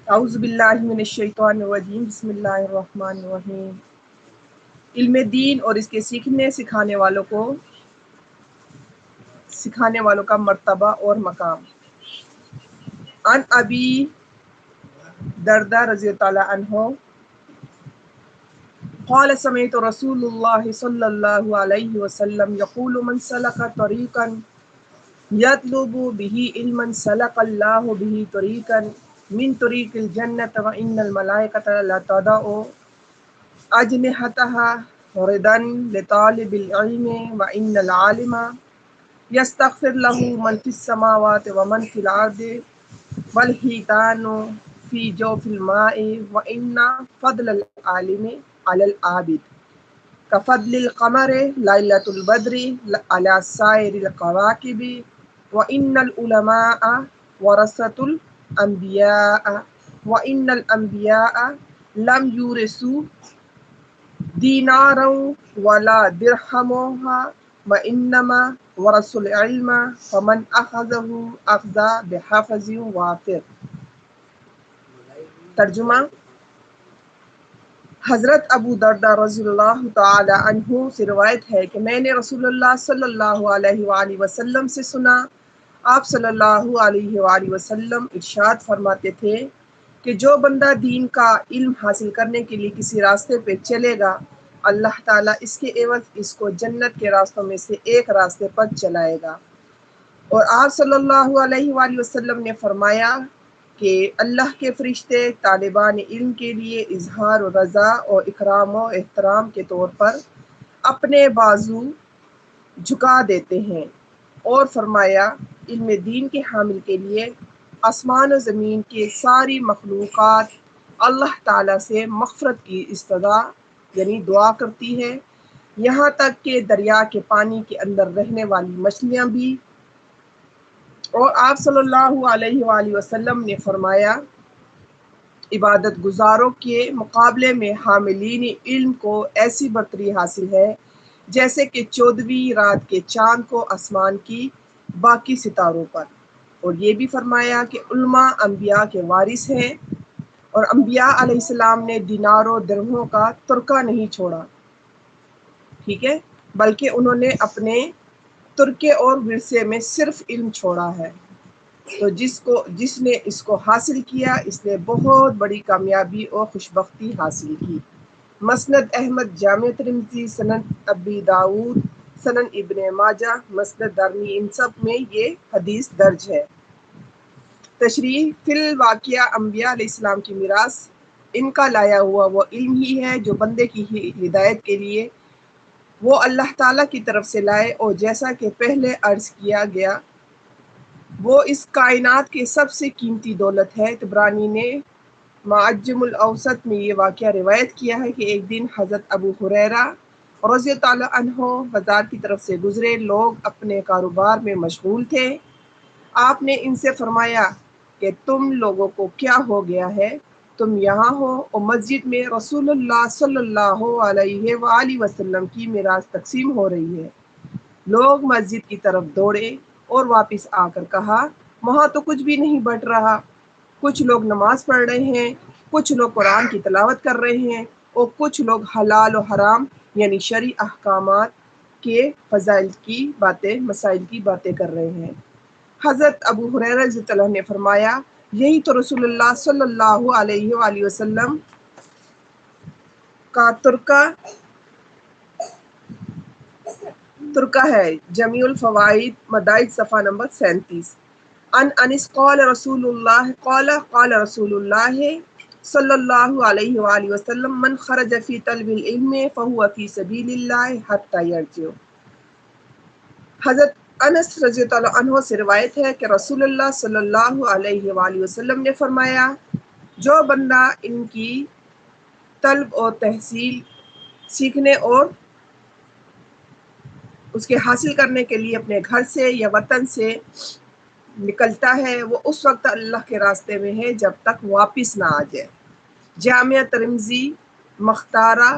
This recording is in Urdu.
اعوذ باللہ من الشیطان الرجیم بسم اللہ الرحمن الرحیم۔ علم دین اور اس کے سکھانے والوں کا مرتبہ اور مقام۔ عن ابی دردہ رضی اللہ عنہ قال سمعت رسول اللہ صلی اللہ علیہ وسلم یقول من سلک طریقا یطلب به علما سلک اللہ به طریقا من طریق الجنة وإن الملائکة لتضع أجنحتها رضا لطالب العلم وإن العالم يستغفر له من في السماوات ومن في الأرض والحيتان في جوف الماء وإن فضل العالم على العابد كفضل القمر ليلة البدر على سائر الكواكب وإن العلماء ورثة الأنبياء وإن الأنبياء لم يورثوا دینارا ولا درہما وإنما ورثوا العلم فمن أخذه أخذ بحفظ وافر۔ ترجمہ: حضرت ابو دردہ رضی اللہ تعالی عنہ سے روایت ہے کہ میں نے رسول اللہ صلی اللہ علیہ وآلہ وسلم سے سنا، آپ صلی اللہ علیہ وآلہ وسلم ارشاد فرماتے تھے کہ جو بندہ دین کا علم حاصل کرنے کے لیے کسی راستے پہ چلے گا، اللہ تعالیٰ اس کے عوض اس کو جنت کے راستوں میں سے ایک راستے پر چلائے گا۔ اور آپ صلی اللہ علیہ وآلہ وسلم نے فرمایا کہ اللہ کے فرشتے طالبان علم کے لیے اظہار و رضا اور اکرام و احترام کے طور پر اپنے بازو جھکا دیتے ہیں، اور فرمایا علم دین کے حامل کے لیے آسمان و زمین کی ساری مخلوقات اللہ تعالیٰ سے مغفرت کی استدعا یعنی دعا کرتی ہے، یہاں تک کہ دریا کے پانی کے اندر رہنے والی مچھلیاں بھی۔ اور آپ صلی اللہ علیہ وآلہ وسلم نے فرمایا عبادت گزاروں کے مقابلے میں حاملین علم کو ایسی برتری حاصل ہے جیسے کہ 14ویں رات کے چاند کو آسمان کی باقی ستاروں پر۔ اور یہ بھی فرمایا کہ علماء انبیاء کے وارث ہیں، اور انبیاء علیہ السلام نے دینار و درہموں کا ترکہ نہیں چھوڑا، ٹھیک ہے، بلکہ انہوں نے اپنے ترکے اور ورثے میں صرف علم چھوڑا ہے۔ تو جس نے اس کو حاصل کیا، اس نے بہت بڑی کامیابی اور خوشبختی حاصل کی۔ مسند احمد، جامع ترمذی، سنن ابی داؤد، سنن ابن ماجہ، مسند دارمی، ان سب میں یہ حدیث درج ہے۔ تشریح فی الواقعہ انبیاء علیہ السلام کی میراث ان کا لایا ہوا وہ علم ہی ہے جو بندے کی ہدایت کے لیے وہ اللہ تعالیٰ کی طرف سے لائے، اور جیسا کہ پہلے عرض کیا گیا وہ اس کائنات کے سب سے قیمتی دولت ہے۔ طبرانی نے معجم الاوسط میں یہ واقعہ روایت کیا ہے کہ ایک دن حضرت ابو ہریرہ رضی اللہ عنہ بازار کی طرف سے گزرے، لوگ اپنے کاروبار میں مشغول تھے۔ آپ نے ان سے فرمایا کہ تم لوگوں کو کیا ہو گیا ہے، تم یہاں ہو اور مسجد میں رسول اللہ صلی اللہ علیہ وآلہ وسلم کی میراث تقسیم ہو رہی ہے۔ لوگ مسجد کی طرف دوڑے اور واپس آ کر کہا وہاں تو کچھ بھی نہیں بٹ رہا، کچھ لوگ نماز پڑھ رہے ہیں، کچھ لوگ قرآن کی تلاوت کر رہے ہیں، اور کچھ لوگ حلال و حرام یعنی شرعی احکامات کے فضائل کی باتیں، مسائل کی باتیں کر رہے ہیں۔ حضرت ابو ہریرہ رضی اللہ عنہ نے فرمایا یہی تو رسول اللہ صلی اللہ علیہ وآلہ وسلم کا ترکہ ہے۔ جمیع الفوائد مدائج صفحہ نمبر 37۔ عن انس قال رسول اللہ صلی اللہ علیہ وآلہ وسلم من خرج فی طلب العلم فہو فی سبیل اللہ حتی یرجع۔ حضرت انس رضی اللہ عنہ سے روایت ہے کہ رسول اللہ صلی اللہ علیہ وآلہ وسلم نے فرمایا جو بندہ ان کی طلب اور تحصیل سیکھنے اور اس کے حاصل کرنے کے لیے اپنے گھر سے یا وطن سے نکلتا ہے، وہ اس وقت اللہ کے راستے میں ہے جب تک واپس نہ آ جائے۔ جامع ترمذی مختارہ